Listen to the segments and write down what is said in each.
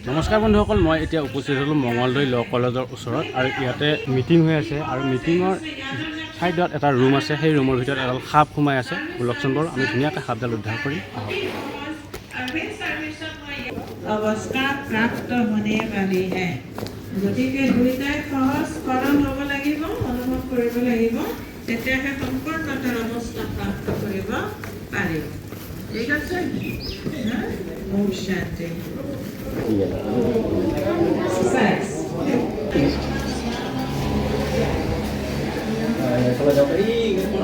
নমস্কাৰ বন্ধুসকল, মই এতিয়া উপস্থিত হ'লোঁ মঙলদৈ ল' কলেজৰ ওচৰত আৰু ইয়াতে মিটিং হৈ আছে আৰু মিটিঙৰ ছাইডত এটা ৰুম আছে। সেই ৰুমৰ ভিতৰত এডাল সাপ সোমাই আছে। বলকচোন বাৰু আমি ধুনীয়াকৈ সাপডাল উদ্ধাৰ কৰিম। অৱস্থা প্ৰাপ্ত হ'নে বালি হে, গতিকে দুইটাই সহজকৰণ হ'ব লাগিব, অনুভৱ কৰিব লাগিব, তেতিয়াহে সম্পূৰ্ণতাৰ অৱস্থা প্ৰাপ্ত কৰিব পাৰিব। ঠিক আছে? ওম শান্তি।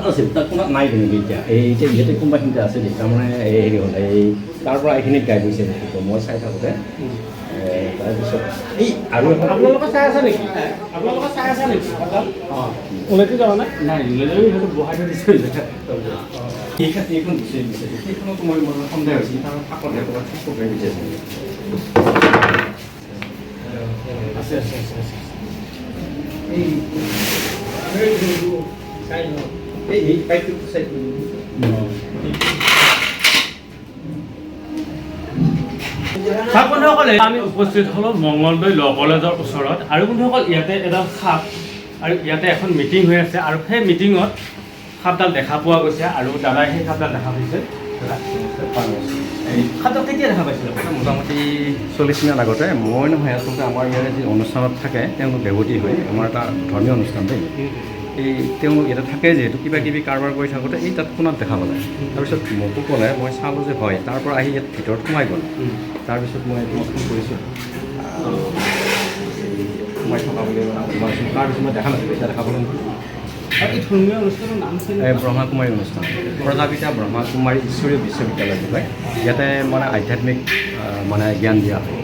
আছিল তাত কোনো নাই কিন্তু এতিয়া ইয়াতে কোনোবাখিনিতে আছে তাৰমানে হেৰি হ'ল তাৰ পৰা এইখিনিত গাই গৈছে মই চাই থাকোঁতে তাৰপিছত এই আৰু আপোনালোকে চাই আছে নেকি? আপোনালোকে চাই আছে নেকি? ওলাইতো যোৱা নাই? নাই, সেইটো বহাই থৈ দিছোঁ। এইখন বিচাৰি বিচাৰি সেইখনতো মই সন্দেহ হৈছিল তাৰ ফাকতহে ক'ৰবাত পকাই বিচাৰিছে আছে আছে আছে আছে এই পাইপটো চাই বন্ধুসকলে আমি উপস্থিত হ'লোঁ মঙলদৈ ল' কলেজৰ ওচৰত আৰু বন্ধুসকল ইয়াতে এডাল সাপ আৰু ইয়াতে এখন মিটিং হৈ আছে আৰু সেই মিটিঙত সাপডাল দেখা পোৱা গৈছে আৰু দাদাই সেই সাপডাল দেখা পাইছে। সাপডাল কেতিয়া দেখা পাইছিলে? মোটামুটি 40 মিনিট আগতে মই নহয় আচলতে আমাৰ ইয়াৰে যি অনুষ্ঠানত থাকে তেওঁলোক দেৱতী হয়, আমাৰ এটা ধৰ্মীয় অনুষ্ঠান দেই। তেওঁলোক ইয়াতে থাকে যিহেতু কিবা কিবি কাৰবাৰ কৰি থাকোঁতে এই তাত কোনাত দেখা পালে। তাৰপিছত মোকো ক'লে, মই চালোঁ যে হয়, তাৰ পৰা আহি ইয়াত ভিতৰত সোমাই গ'ল। তাৰপিছত মই তোমাক ফোন কৰিছোঁ, সোমাই থকা বুলি তাৰপিছত মই দেখা নাছিলোঁ, এতিয়া দেখা পালোঁ। আৰু এই ধৰ্মীয় অনুষ্ঠানৰ নাম ব্ৰহ্মাকুমাৰী অনুষ্ঠান, প্ৰজাপিতা ব্ৰহ্মাকুমাৰী ঈশ্বৰীয় বিশ্ববিদ্যালয় হয়। ইয়াতে মানে আধ্যাত্মিক মানে জ্ঞান দিয়া হয়,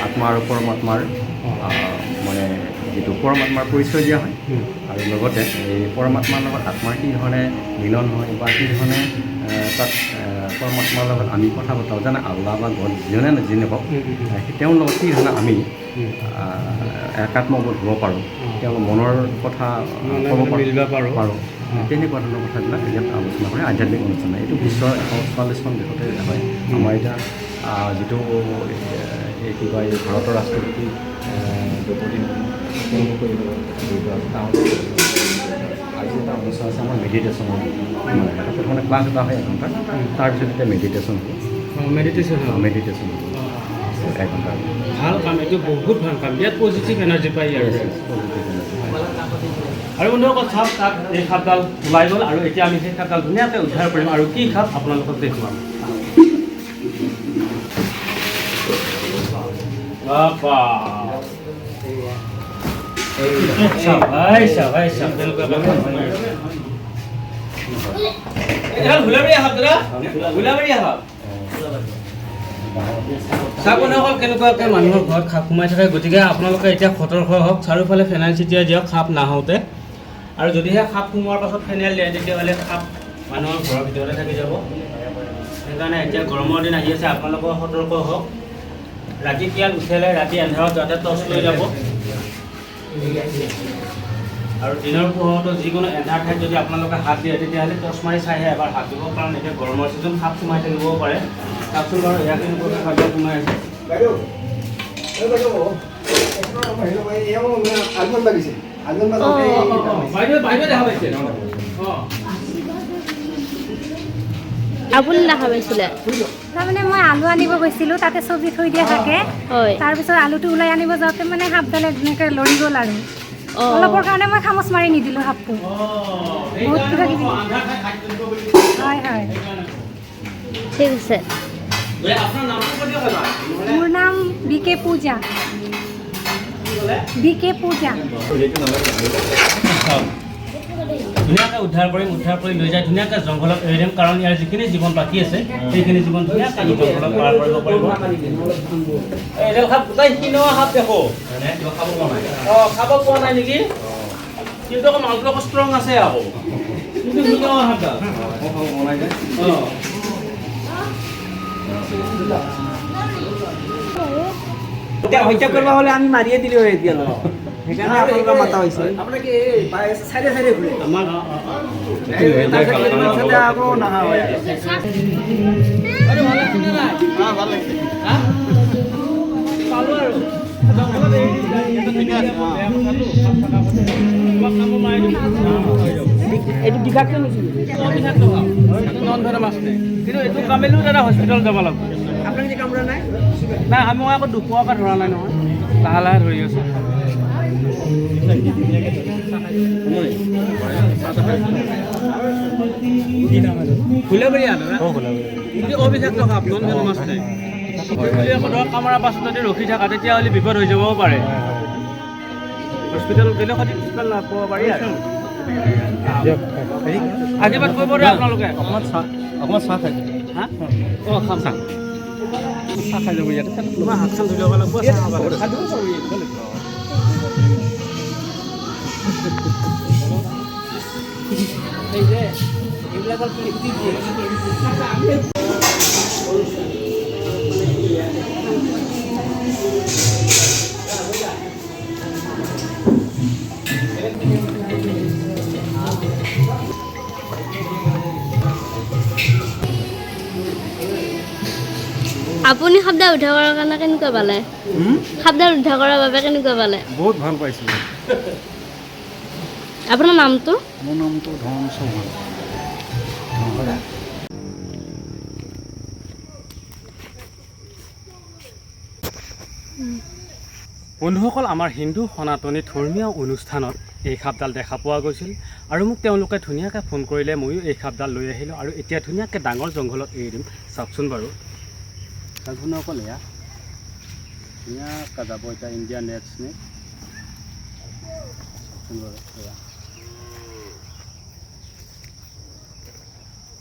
আত্মা আৰু পৰমাত্মাৰ মানে যিটো পৰমাত্মাৰ পৰিচয় দিয়া হয় আৰু লগতে এই পৰমাত্মাৰ লগত আত্মাৰ কি ধৰণে মিলন হয় বা কি ধৰণে তাত পৰমাত্মাৰ লগত আমি কথা পতাওঁ, যেনে আল্লাহ বা গড যিজনে যি নকওক, তেওঁৰ লগত কি ধৰণে আমি একাত্মবোধ হ'ব পাৰোঁ, তেওঁৰ মনৰ কথা ক'ব পাৰোঁ, তেনেকুৱা ধৰণৰ কথাবিলাক ইয়াত আলোচনা কৰে। আধ্যাত্মিক অনুষ্ঠান এইটো বিশ্বৰ 144খন দেশতে হয়। আমাৰ এতিয়া যিটো কি কয় ভাৰতৰ ৰাষ্ট্ৰপতি দ্ৰৌপদী আজি এটা অনুষ্ঠান আছে আমাৰ মেডিটেশ্যনৰ, প্ৰথমতে ক্লাছ এটা হয় এঘণ্টা, তাৰপিছত এতিয়া মেডিটেশ্যন হ'ব। মেডিটেশ্যন হ'ব এঘণ্টা। ভাল কাম, এইটো বহুত ভাল কাম, ইয়াত পজিটিভ এনাৰ্জি পাই আৰু বন্ধুসকল চাওক, তাত এই সাপডাল ওলাই গ'ল আৰু এতিয়া আমি সেই সাপডাল ধুনীয়াকৈ উদ্ধাৰ কৰিম আৰু কি সাপ আপোনালোকক দেখুৱাম। চাবনসকল কেনেকুৱাকৈ মানুহৰ ঘৰত সাপ সোমাই থাকে, গতিকে আপোনালোকে এতিয়া সতৰ্ক হওক, চাৰিওফালে ফেনাইল ছিটিয়াই দিয়ক সাপ নাহওঁতে। আৰু যদিহে সাপ সোমোৱাৰ পাছত ফেনাইল দিয়ে তেতিয়াহ'লে সাপ মানুহৰ ঘৰৰ ভিতৰতে থাকি যাব। সেইকাৰণে এতিয়া গৰমৰ দিন আহি আছে, আপোনালোকৰ সতৰ্ক হওক। ৰাতি পিয়াল উঠিলে ৰাতি এন্ধাৰত যাতে টৰ্চ লৈ যাব আৰু দিনৰ পোহৰতো যিকোনো এন্ধাৰ ঠাইত যদি আপোনালোকে হাত দিয়ে তেতিয়াহ'লে টৰ্চ মাৰি চাইহে এবাৰ হাত দিব, কাৰণ এতিয়া গৰমৰ ছিজন সাপ সোমাই থাকিবও পাৰে। চাওকচোন বাৰু ইয়াত কেনেকুৱা সাপ সোমাই আছে। বাইদেউ দেখা পাইছে? আপুনি দেখা পাইছিলে? তাৰমানে মই আলু আনিব গৈছিলোঁ, তাতে চব্জি থৈ দিয়া থাকে। তাৰপিছত আলুটো ওলাই আনিব যাওঁতে মানে সাপডালে ধুনীয়াকৈ লৰি গ'ল আৰু অলপৰ কাৰণে মই খামোচ মাৰি নিদিলোঁ সাপটো। বহুত কিবা কিবি হয় হয়। ঠিক আছে। মোৰ নাম BK পূজা। ধুনীয়াকৈ উদ্ধাৰ কৰি লৈ যায়, ধুনীয়াকৈ জংঘলত এৰি দিম, কাৰণ ইয়াৰ যিখিনি জীৱন বাকী আছে সেইখিনি জীৱন ধুনীয়াকৈ জংঘলত পাৰ কৰিব পাৰিব। এডাল সাপ গোটাই কিনোৱা সাপ দেখো, খাব পোৱা নাই নেকি? কিন্তু আকৌ মালটো আকৌ ষ্ট্ৰং আছে আকৌ, কিন্তু কিনোৱা সাপডাল হত্যা কৰিব হ'লে আমি মাৰিয়ে দিলোঁ হয় এতিয়া। সেইকাৰণে আপোনালোকক মাতা হৈছে। আপোনালোকে চাইডে চাইডে ঘূৰে আমাৰ আকৌ নহা হয়। ভাল লাগিছে। এইটো বিষাক্ত নেকি মাছ নাই কিন্তু এইটো কামিলেও দাদা হস্পিটেল যাব লাগিব আপোনাক যে কামোৰা নাই নাই মই আকৌ দুপৰীয়াৰ পৰা ধৰা নাই নহয় লাহে লাহে ধৰি আছোঁ ফুলেবৰীয়া দাদা অবিষাক্ত সাপ নন ভেনম মাছ নাই কামৰাৰ পাছত যদি ৰখি থাকা তেতিয়াহ'লে বিপদ হৈ যাবও পাৰে হস্পিটেল গ'লে সঠিক ট্ৰিটমেণ্ট নাপাব পাৰি আৰু আশীৰ্বাদ কৰিব পাৰে আপোনালোকে অকণমান চাহ খাই হা অঁ খাম চাহ খাই যাব ইয়াতে তোমাৰ হাতখন ধুই ল'ব লাগিব চাহ খাব এই যে এইবিলাকৰ কি আপুনি শব্দ উদ্ধাৰ কৰাৰ কাৰণে কেনেকুৱা পালে শব্দ উদ্ধাৰ কৰাৰ বাবে কেনেকুৱা পালে বহুত ভাল পাইছিলোঁ আপোনাৰ নামটো মোৰ নামটো ধন চৌহান বন্ধুসকল আমাৰ হিন্দু সনাতনী ধৰ্মীয় অনুষ্ঠানত এই সাপডাল দেখা পোৱা গৈছিল আৰু মোক তেওঁলোকে ধুনীয়াকৈ ফোন কৰিলে ময়ো এই সাপডাল লৈ আহিলোঁ আৰু এতিয়া ধুনীয়াকৈ ডাঙৰ জংঘলত এৰি দিম চাওকচোন বাৰু চাওকচোন এয়া ধুনীয়াকৈ যাব এতিয়া ইণ্ডিয়ান ৰেড স্নেক চাওকচোন বাৰু এয়া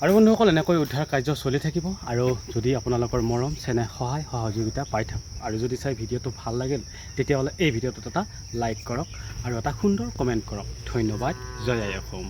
আৰু বন্ধুসকল এনেকৈ উদ্ধাৰ কাৰ্য চলি থাকিব আৰু যদি আপোনালোকৰ মৰম চেনেহ সহায় সহযোগিতা পাই থাকক আৰু যদি চাই ভিডিঅ'টো ভাল লাগিল তেতিয়াহ'লে এই ভিডিঅ'টোত এটা লাইক কৰক আৰু এটা সুন্দৰ কমেণ্ট কৰক ধন্যবাদ জয় আই অসম।